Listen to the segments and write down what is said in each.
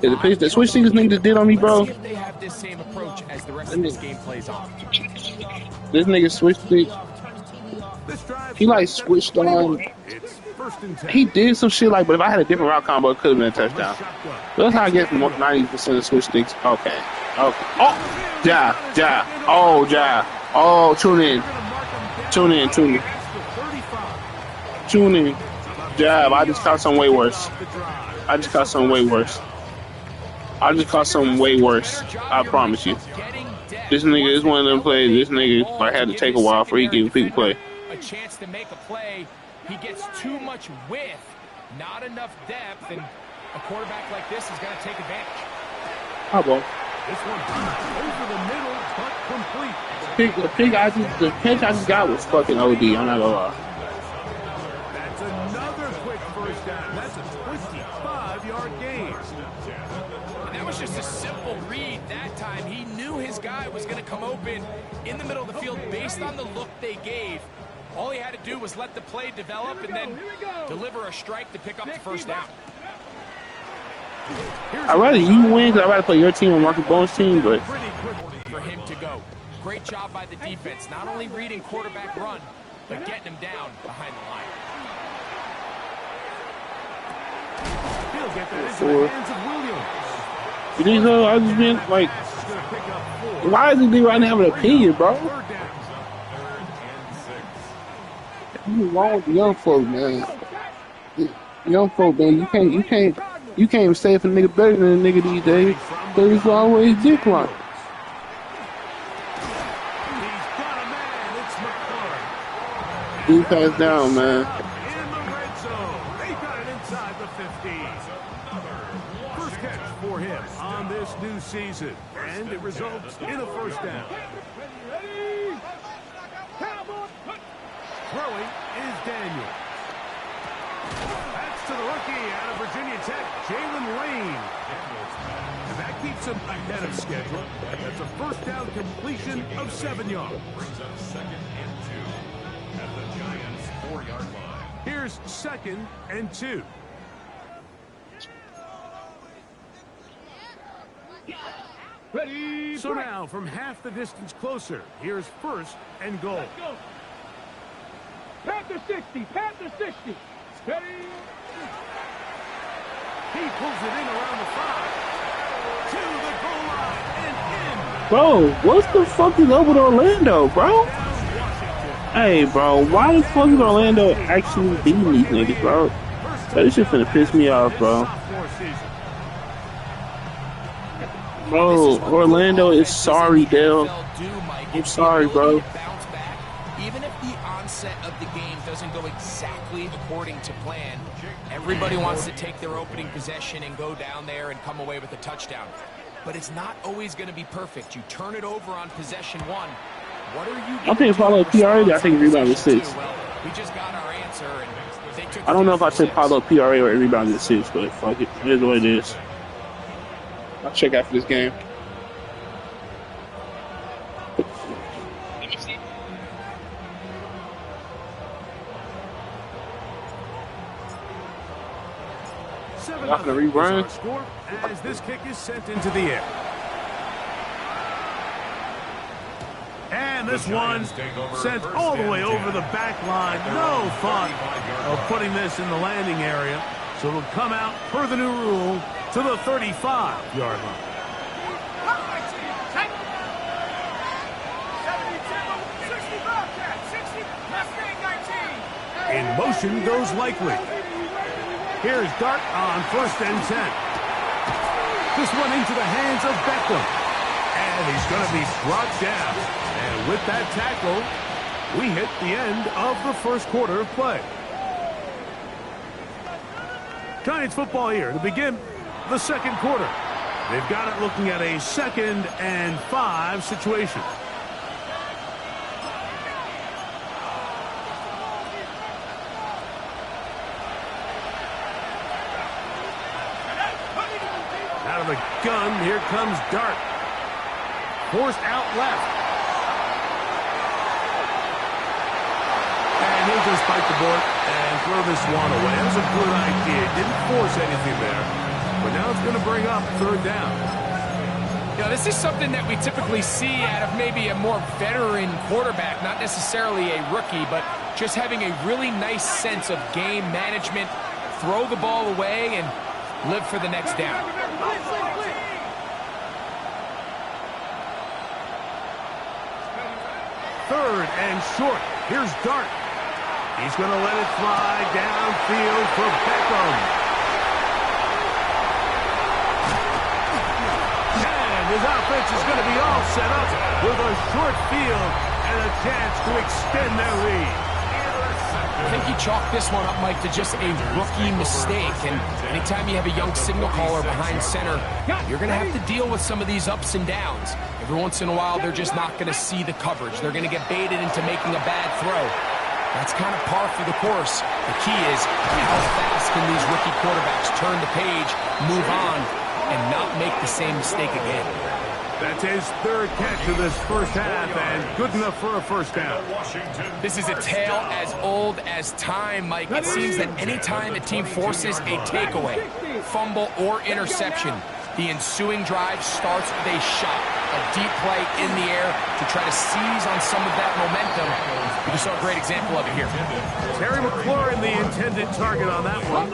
Yeah, the pitch, that switch thing this nigga just did on me, bro. See if they have this same approach as the rest of this game plays on. This nigga switched it. He like switched on. He did some shit like, but if I had a different route combo, it could have been a touchdown. That's how I get 90% of switch sticks. Okay. Okay. Oh, ja. Oh, ja. Oh, tune in. Jab. I just caught something way worse. I promise you. This nigga is one of them plays. This nigga might have to take a while for he can people play. A chance to make a play. He gets too much width, not enough depth, and a quarterback like this is going to take advantage. How about? This one over the middle, but complete. The pitch I just got was fucking OD. I'm not gonna lie. That's another quick first down. That's a 25-yard gain. And that was just a simple read that time. He knew his guy was going to come open in the middle of the field based on the look they gave. All he had to do was let the play develop and then deliver a strike to pick up the first down. I'd rather you win because I'd rather play your team or Marcus Bones' team, but for him to go. Great job by the defense, not only reading quarterback run, but getting him down behind the line. He'll get that into the hands of Williams. you think so? I just been like, why is this nigga right now having an opinion, bro? What's wrong with the young folk, man? Young folk, man, you can't even say if a nigga better than a nigga these days, because it's always dick line. He passed down, man. In the red zone. They got it inside the 50. First catch for him on this new season. And it results in a first down. Throwing is Daniel. That's to the rookie out of Virginia Tech, Jalen Lane. And that keeps him ahead of schedule. That's a first down completion of 7 yards. Brings up 2nd and 2 at the Giants' 4-yard line. Here's 2nd and 2. Ready. So now, from half the distance closer, here's 1st and goal. Panther 60. Ready. He pulls it in around the 5. To the goal line and in. Bro, what the fuck is up with Orlando, bro? Hey, bro, why the fuck is Orlando actually beating these niggas, bro? Bro, this shit finna piss me off, bro. Bro, Orlando is sorry, Dale. I'm sorry, bro. Even if the onset of the game doesn't go exactly according to plan, everybody wants to take their opening possession and go down there and come away with a touchdown. But it's not always going to be perfect. You turn it over on possession 1. What are you? I think Paulo PRA. I think rebound is 6. Well, we just got our answer, and they took. I don't know if I said Paulo PRA or rebound is 6, but fuck it. It is what it is. I'll check after this game. Not gonna rerun. Score as this kick is sent into the air. And this one sent all the way over the back line. No fun of putting this in the landing area. So it'll come out per the new rule to the 35-yard line. In motion goes Likely. Here's Dart on 1st and 10. This one into the hands of Beckham. And he's going to be brought down. And with that tackle, we hit the end of the first quarter of play. Giants football here to begin the second quarter. They've got it looking at a 2nd and 5 situation. Out of the gun, here comes Dart. Forced out left. And he'll just bite the board and throw this one away. That was a good idea. Didn't force anything there. But now it's going to bring up third down. You know, this is something that we typically see out of maybe a more veteran quarterback, not necessarily a rookie, but just having a really nice sense of game management, throw the ball away, and live for the next down. Third and short. Here's Dart. He's going to let it fly downfield for Beckham. And his offense is going to be all set up with a short field and a chance to extend their lead. I think he chalked this one up, Mike, to just a rookie mistake. And anytime you have a young signal caller behind center, you're going to have to deal with some of these ups and downs. Every once in a while, they're just not going to see the coverage. They're going to get baited into making a bad throw. That's kind of par for the course. The key is how fast can these rookie quarterbacks turn the page, move on, and not make the same mistake again. That's his third catch of this first half, and good enough for a first down. This is a tale as old as time, Mike. It seems that any time a team forces a takeaway, fumble, or interception, the ensuing drive starts with a shot, a deep play in the air to try to seize on some of that momentum. We just saw a great example of it here. Terry McLaurin, the intended target on that one.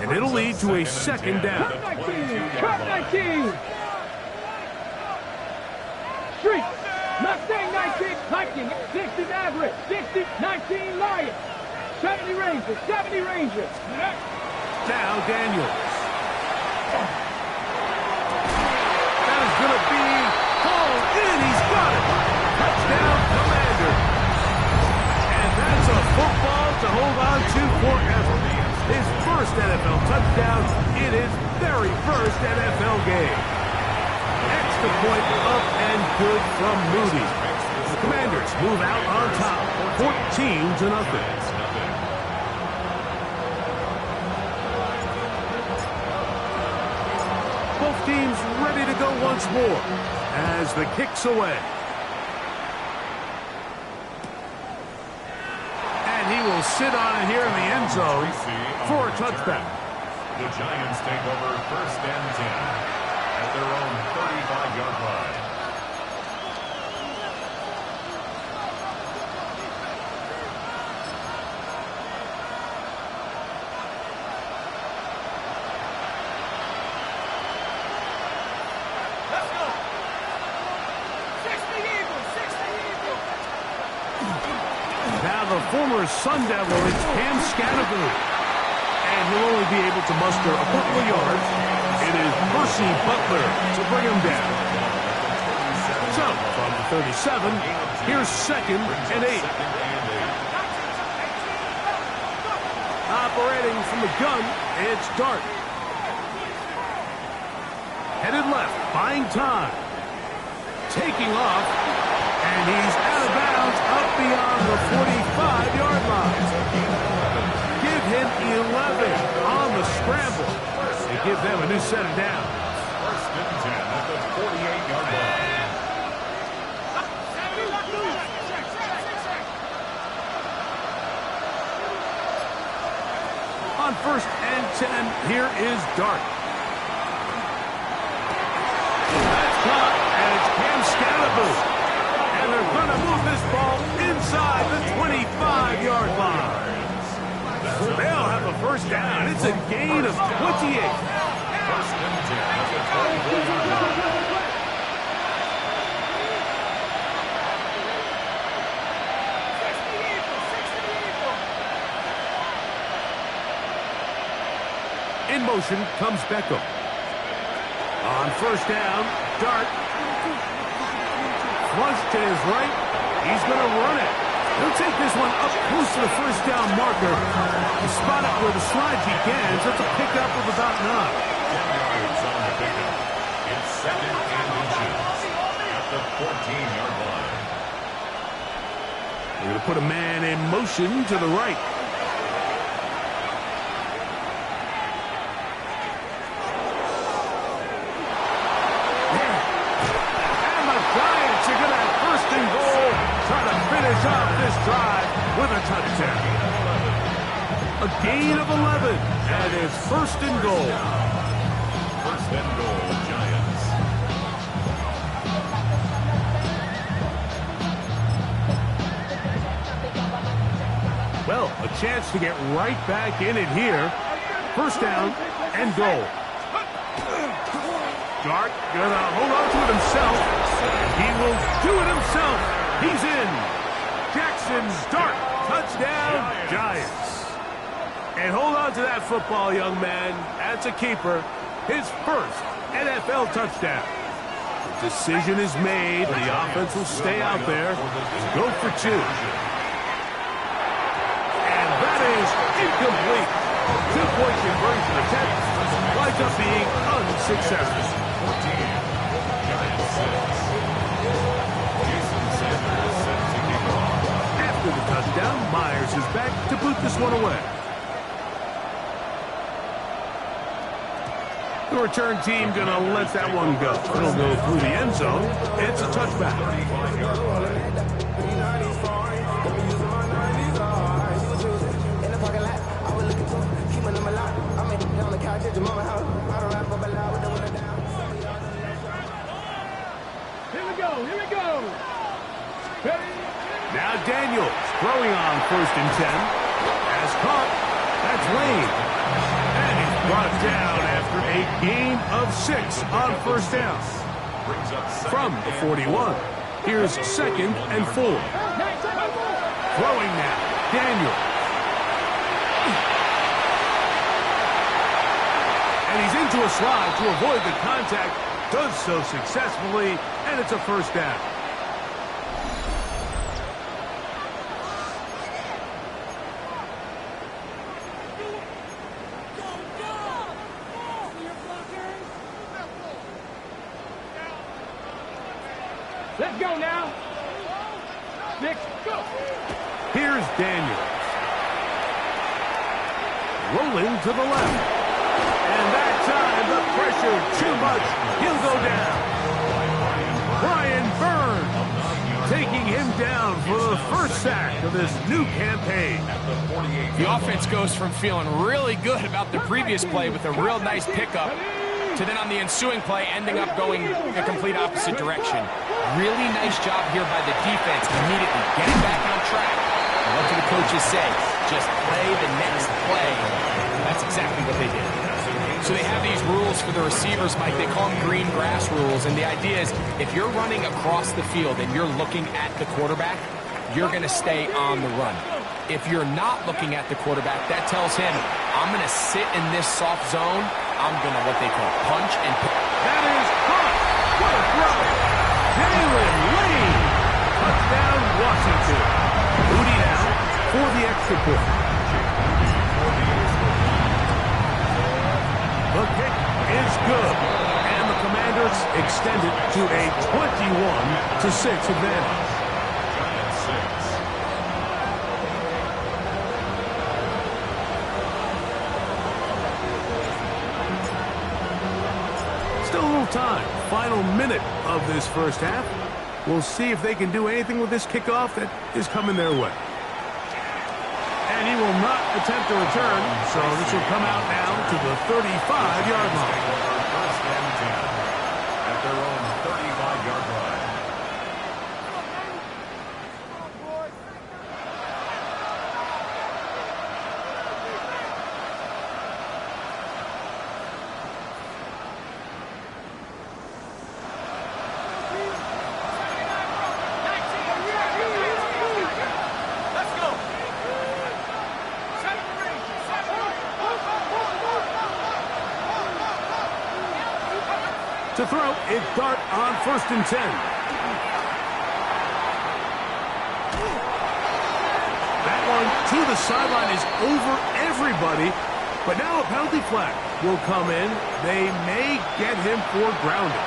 And it'll lead to a second down. Cut 19. Street. Mustang 19. Hiking. 60 Maverick. 60. 19 Lion. 70 Rangers. 70 Rangers. Now Daniels. That is going to be hauled in. He's got it. Touchdown, Commander. And that's a football to hold on to forever. His first NFL touchdown in his very first NFL game. Extra point up and good from Moody. The Commanders move out on top, 14-0. Both teams ready to go once more as the kick's away. And he will sit on it here in the end zone for a touchback. The Giants take over first and 10 at their own 35-yard line. Now the former Sun Devil, it's Cam Scattergood. And he'll only be able to muster a couple of yards. It is Percy Butler to bring him down. So, from the 37, here's second and 8. Operating from the gun, it's Dart. Headed left, buying time. Taking off, and he's out of bounds up beyond the 45-yard line. Give him 11 on the scramble. They give them a new set of downs. First and 10 at the 48-yard line. On first and 10, here is Dart. That's caught, and it's Cam Scattergood. And they're going to move this ball inside the 25-yard line. They'll have a first down. It's a gain of 28. First and 10 at the 24-yard line. In motion comes Beckham. On first down, Dart. Flush to his right. He's going to run it. He'll take this one up close to the first down marker. To spot it where the slide begins. That's a pickup of about 9. 10 yards on the pickup. It's second and inches at the 14-yard line. They're going to put a man in motion to the right. Finish off this drive with a touchdown. A gain of 11, and it's first and goal. Fourth and goal, Giants. Well, a chance to get right back in it here. First down and goal. Dart gonna hold on to it himself. He will do it himself. He's in. Jackson's Dart. Touchdown, Giants. And hold on to that football, young man. That's a keeper. His first NFL touchdown. The decision is made. The offense will stay out there and go for two. And that is incomplete. 2-point conversion attempt winds up being unsuccessful. 14. Giants 6. Jason Sanders set to kick off. After the touchdown, Myers is back to boot this one away. The return team gonna let that one go. It'll go through the end zone. It's a touchback. Here we go. Here we go. Ready? Now Daniels throwing on 1st and 10. As caught, that's Lane. And he's brought down after a gain of 6 on 1st down. Brings up From the 41, here's 2nd and 4. Throwing now, Daniels. And he's into a slide to avoid the contact. Does so successfully, and it's a 1st down. Let's go now. 6, go. Here's Daniels. Rolling to the left. And that time, the pressure too much. He'll go down. Brian Burns taking him down for the first sack of this new campaign. The offense goes from feeling really good about the previous play with a real nice pickup to then on the ensuing play ending up going the complete opposite direction. Really nice job here by the defense immediately getting back on track. And what do the coaches say? Just play the next play. That's exactly what they did. So they have these rules for the receivers, Mike. They call them green grass rules. And the idea is if you're running across the field and you're looking at the quarterback, you're going to stay on the run. If you're not looking at the quarterback, that tells him, I'm going to sit in this soft zone. I'm going to what they call punch and pick. That is caught. What a throw. Jalen Lane. Touchdown, Washington. Moody now for the extra point. The kick is good. And the Commanders extend it to a 21-6 advantage. Giants 6. Still a little time. Final minute of this first half. We'll see if they can do anything with this kickoff that is coming their way. And he will not attempt a return, so this will come out now to the 35-yard line. First and 10 at their own 35-yard line. To throw, it's Dart on 1st and 10. That one to the sideline is over everybody, but now a penalty flag will come in. They may get him for grounding.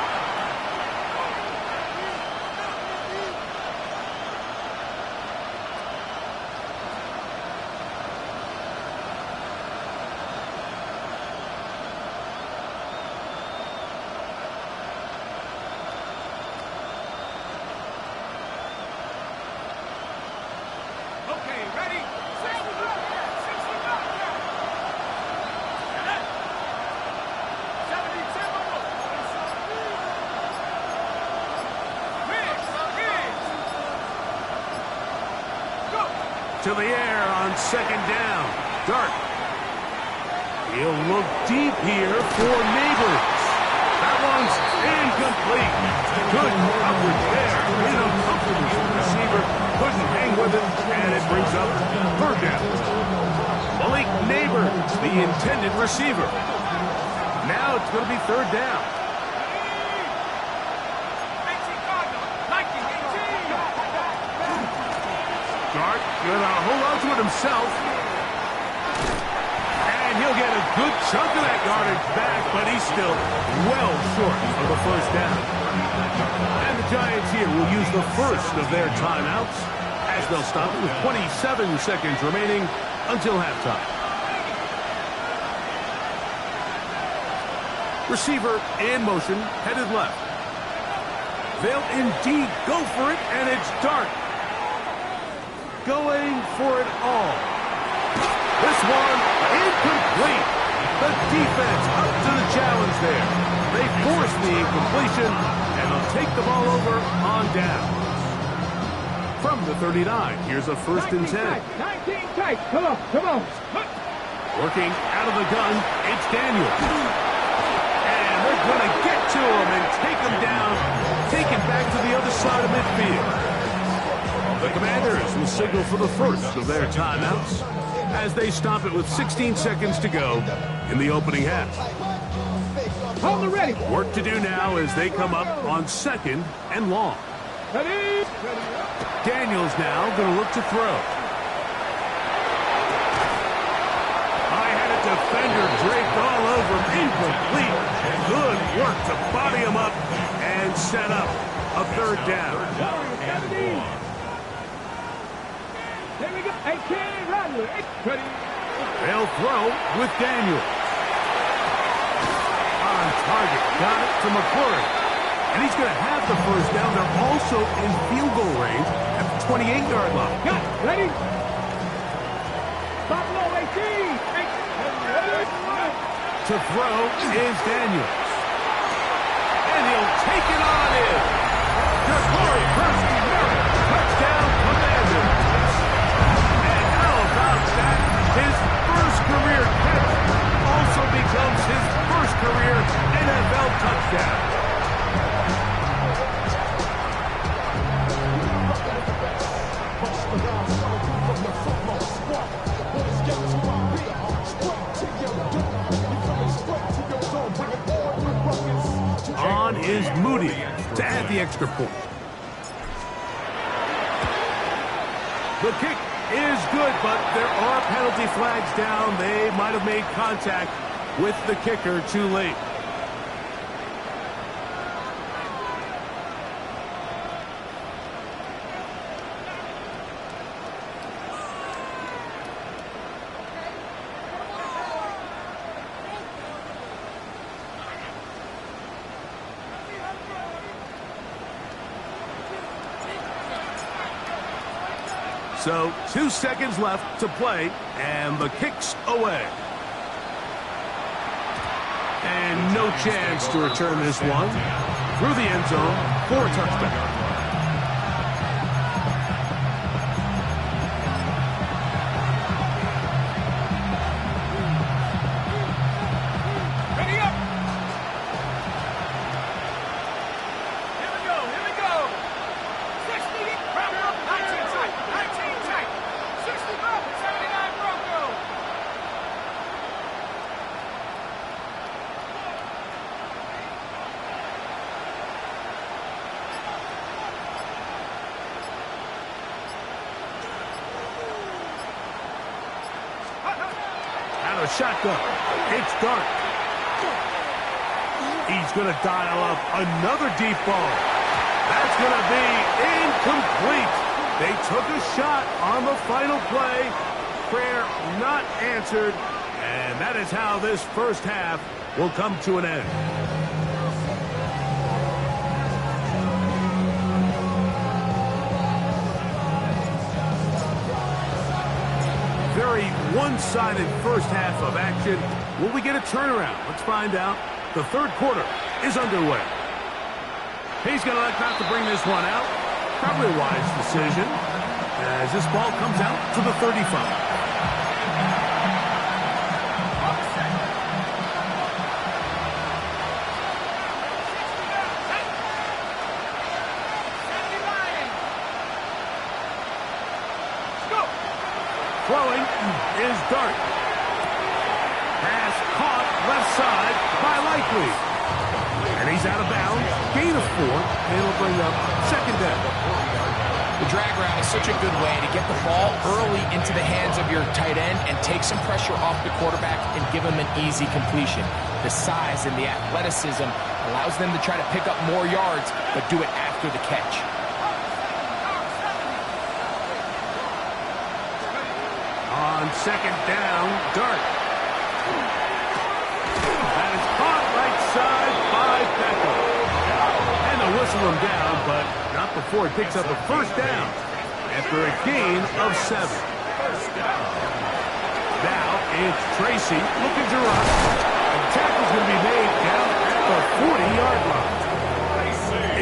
to the air on second down. Dart. He'll look deep here for Neighbors. That one's incomplete. Good coverage there. In a comfortable receiver. Couldn't hang with him, and it brings up third down. Malik Neighbors, the intended receiver. Now it's going to be third down. Dart gonna hold on to it himself. And he'll get a good chunk of that yardage back, but he's still well short of the first down. And the Giants here will use the first of their timeouts as they'll stop it with 27 seconds remaining until halftime. Receiver in motion, headed left. They'll indeed go for it, and it's Dart. Going for it all. This one incomplete. The defense up to the challenge there. They force the incompletion, and they'll take the ball over on down. From the 39, here's a first and 10. 19 tight. Come on, come on. Working out of the gun, it's Daniel. And they're going to get to him and take him down, take him back to the other side of midfield. The Commanders will signal for the first of their timeouts as they stop it with 16 seconds to go in the opening half. Hold the ready. Work to do now as they come up on second and long. Ready. Daniels now going to look to throw. I had a defender draped all over him. Incomplete. Good work to body him up and set up a third down. Here we go. Hey, Kenny Rattler. Ready. They'll throw with Daniels. On target. Got it to McClurry. And he's going to have the first down. They're also in field goal range at the 28-yard line. Got it. Ready. Buffalo 18. To throw is Daniels. And he'll take it on in. Ja'Cory Persky-Miller. Touchdown, Commanders. And how about that? His first career catch also becomes his first career NFL touchdown. On is Moody to add the extra point. The kick is good, but there are penalty flags down. They might have made contact with the kicker too late. So 2 seconds left to play, and the kick's away. And no chance to return this one through the end zone for a touchdown. Ready up. Here we go. Here we go. 60. Round up. 19 tight. 19 tight. 65. 79 Broncos. Out of shotgun. It's Dart. He's going to dial up another deep ball. That's going to be incomplete. They took a shot on the final play. Prayer not answered. And that is how this first half will come to an end. Very one-sided first half of action. Will we get a turnaround? Let's find out. The third quarter is underway. He's going to elect not to bring this one out. Probably a wise decision. as this ball comes out to the 35. Throwing is Dart. Pass caught left side by Likely. And he's out of bounds. Gain of 4. And it'll bring up second down. The drag route is such a good way to get the ball early into the hands of your tight end and take some pressure off the quarterback and give him an easy completion. The size and the athleticism allows them to try to pick up more yards, but do it after the catch. On second down, Dart. That is caught right side by Beckham. And they'll whistle him down, but not before he picks up a first down after a gain of 7. Now it's Tracy looking to run. The tackle's going to be made down at the 40-yard line.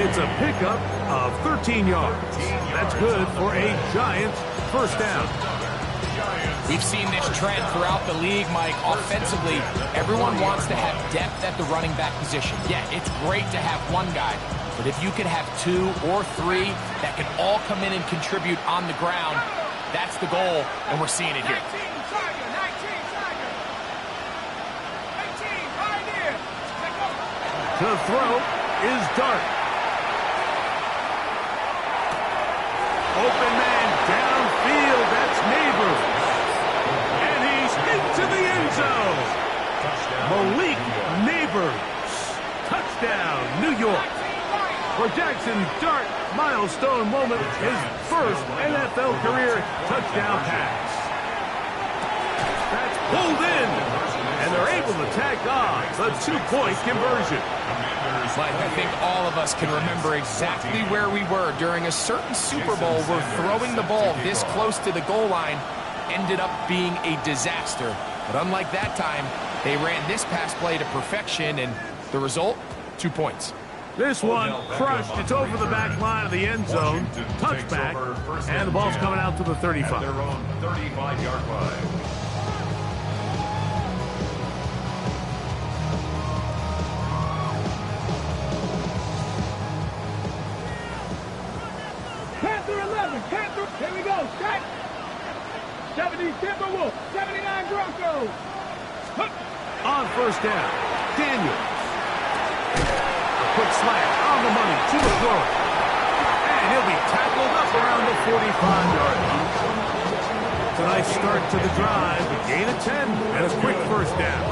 It's a pickup of 13 yards. That's good for a Giants first down. We've seen this trend throughout the league, Mike. Offensively, everyone wants to have depth at the running back position. Yeah, it's great to have one guy, but if you could have 2 or 3 that can all come in and contribute on the ground, that's the goal, and we're seeing it here. The throw is Dart. Open man downfield, that's Neighbors. To the end zone. Malik Neighbors. Touchdown, New York. For Jackson Dart, milestone moment, his first NFL career touchdown pass. That's pulled in, and they're able to tack on the 2-point conversion. Mike, I think all of us can remember exactly where we were during a certain Super Bowl where throwing the ball this close to the goal line ended up being a disaster. But unlike that time, they ran this pass play to perfection, and the result, 2 points. This one crushed. It's over the back line of the end zone. Touchback, and the ball's coming out to the 35. Their own 35-yard line. Panther 11, Panther, here we go, set. 70 Timberwolves, 79 Broncos. On first down, Daniels. A quick slant on the money to the floor. And he'll be tackled up around the 45-yard line. It's a nice start to the drive. A gain of 10 and a quick first down.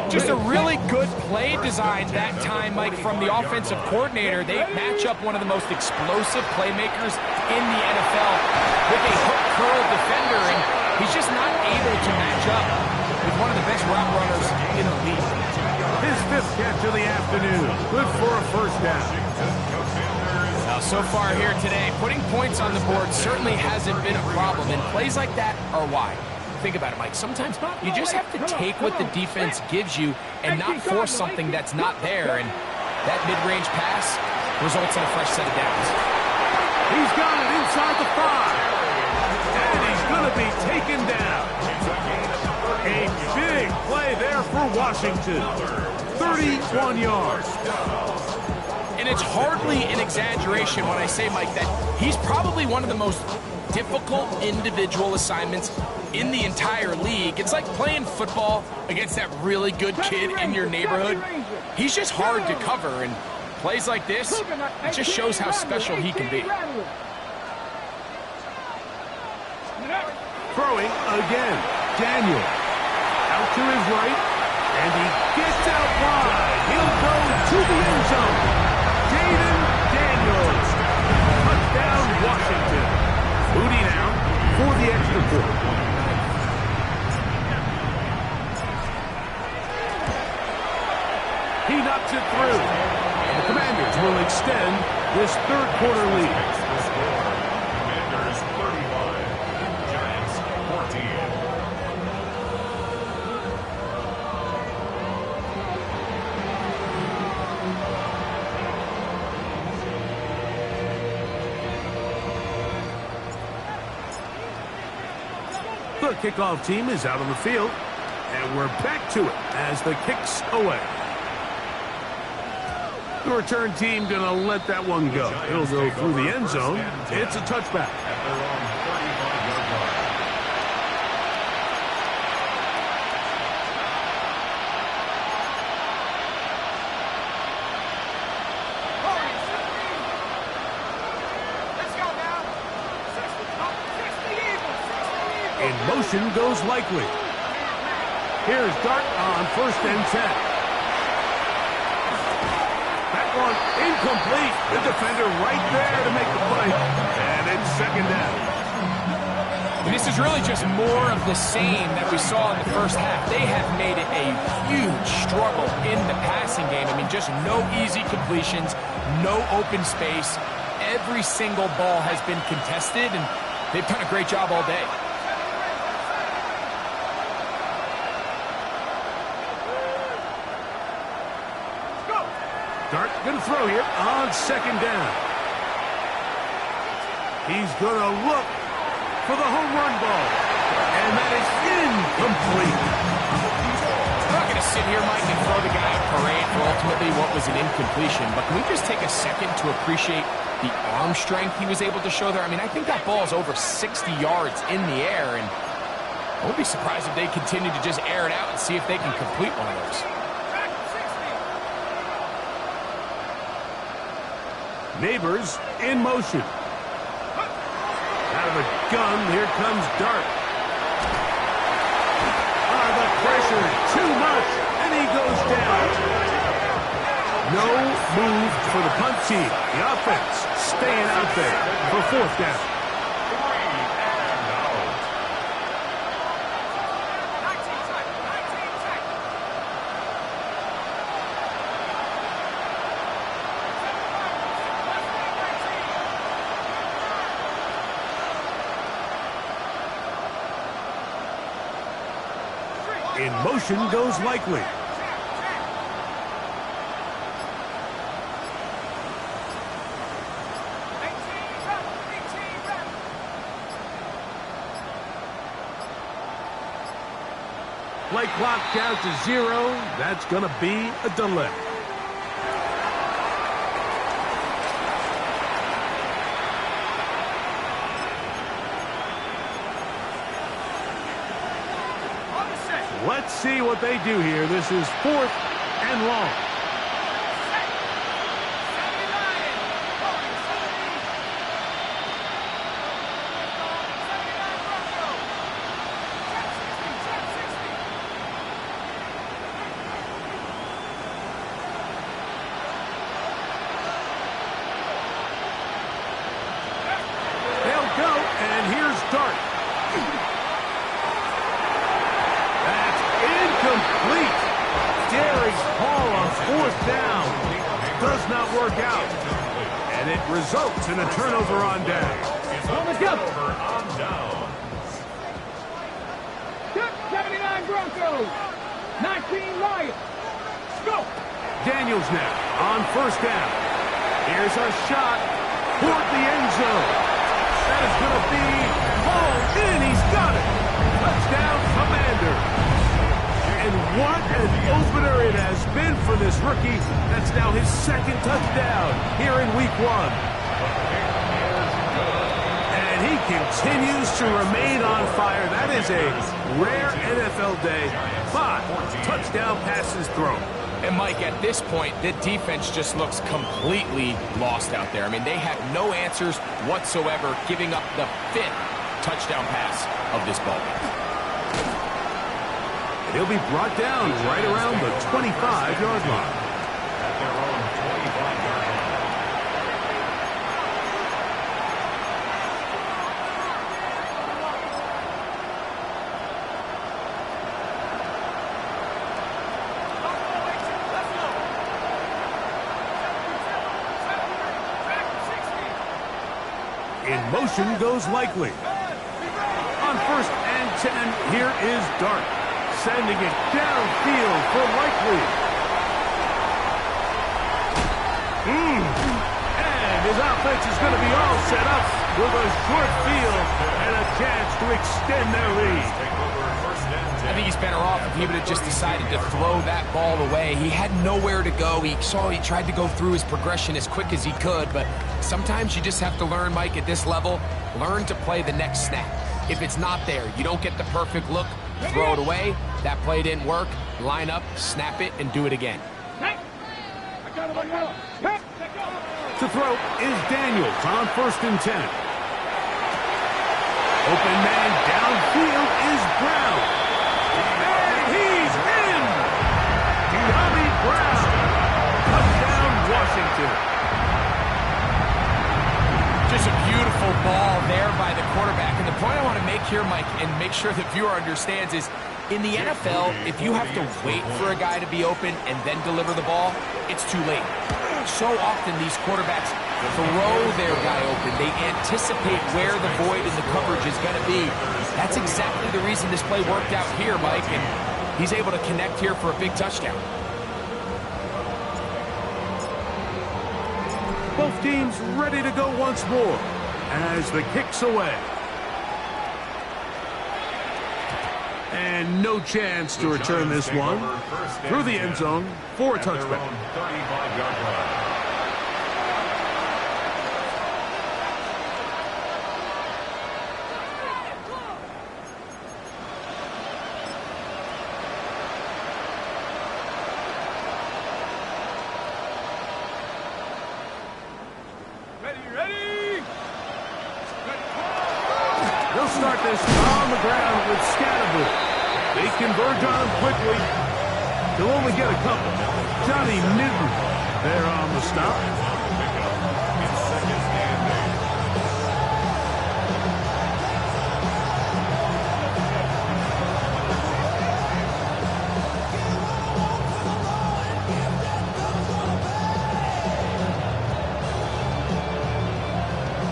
Just a really good play design that time, Mike, from the offensive coordinator. They match up one of the most explosive playmakers in the NFL with a hook curl defender, and he's just not able to match up with one of the best route runners in the league. His 5th catch of the afternoon. Good for a first down. Now, so far here today, putting points on the board certainly hasn't been a problem, and plays like that are why. Think about it, Mike. Sometimes you just have to take what the defense gives you and not force something that's not there, and that mid-range pass results in a fresh set of downs. He's got it inside the 5. And he's going to be taken down. A big play there for Washington. 31 yards. And it's hardly an exaggeration when I say, Mike, that he's probably one of the most difficult individual assignments in the entire league. It's like playing football against that really good kid in your neighborhood. He's just hard to cover, and plays like this, it just shows how special he can be. Throwing again. Daniel. Out to his right. And he gets out wide. He'll go to the end zone. Jaden Daniels. Touchdown, Washington. Moody now for the extra point. He knocks it through. And the Commanders will extend this third quarter lead. Commanders 31, Giants 14. The kickoff team is out on the field, and we're back to it as the kick's away. The return team going to let that one go. It'll go through the end zone. It's a touchback. At their own 35-yard line. In motion goes Likely. Here's Dart on 1st and 10. That one incomplete. The defender right there to make the play. And it's 2nd down. This is really just more of the same that we saw in the first half. They have made it a huge struggle in the passing game. I mean, just no easy completions, no open space. Every single ball has been contested, and they've done a great job all day. Dart going to throw here on 2nd down. He's going to look for the home run ball. And that is incomplete. I'm not going to sit here, Mike, and throw the guy a parade for ultimately what was an incompletion, but can we just take a second to appreciate the arm strength he was able to show there? I mean, I think that ball is over 60 yards in the air, and I won't be surprised if they continue to just air it out and see if they can complete one of those. Neighbors in motion. Out of the gun, here comes Dart. The pressure, too much, and he goes down. No move for the punt team. The offense staying out there for 4th down. In motion goes Likely. Play clock down to 0. That's going to be a delay. Let's see what they do here. This is 4th and long. They'll go, and here's Dart. Complete. Darius Hall on 4th down. Does not work out. And it results in a turnover on down. Turnover on down. 79 Broncos. 19 Lions. Go. Daniels now on 1st down. Here's a shot toward the end zone. That is going to be hauled in. He's got it. Touchdown, Commander. And what an opener it has been for this rookie. That's now his 2nd touchdown here in week 1. And he continues to remain on fire. That is a rare NFL day. 5 touchdown passes thrown. And Mike, at this point, the defense just looks completely lost out there. I mean, they have no answers whatsoever, giving up the 5th touchdown pass of this ball game. He'll be brought down right around the 25-yard line. At their own 25-yard line. In motion goes Likely. On 1st and 10, here is Dart. Sending it downfield for Likely. And his offense is going to be all set up with a short field and a chance to extend their lead. I think he's better off if he would have just decided to throw that ball away. He had nowhere to go. He tried to go through his progression as quick as he could, but sometimes you just have to learn, Mike, at this level, learn to play the next snap. If it's not there, you don't get the perfect look, throw it away. That play didn't work. Line up, snap it, and do it again. To throw is Daniels on 1st and 10. Open man downfield is Brown. And he's in! De'Ami Brown. Touchdown, Washington. Just a beautiful ball there by the quarterback. And the point I want to make here, Mike, and make sure the viewer understands is, in the NFL, if you have to wait for a guy to be open and then deliver the ball, it's too late. So often these quarterbacks throw their guy open. They anticipate where the void in the coverage is going to be. That's exactly the reason this play worked out here, Mike, and he's able to connect here for a big touchdown. Both teams ready to go once more as the kick's away. And no chance to return this one through the end zone for a touchback. 35-yard line. They'll start this on the ground with Scattergood. They converge on him quickly. He'll only get a couple. Johnny Newton there on the stop.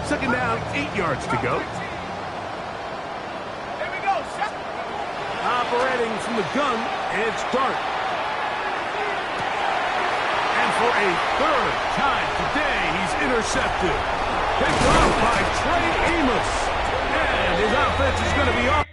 Second down, 8 yards to go. Operating from the gun, it's Dart. And for a third time today, he's intercepted. Picked off by Trey Amos. And his offense is going to be off.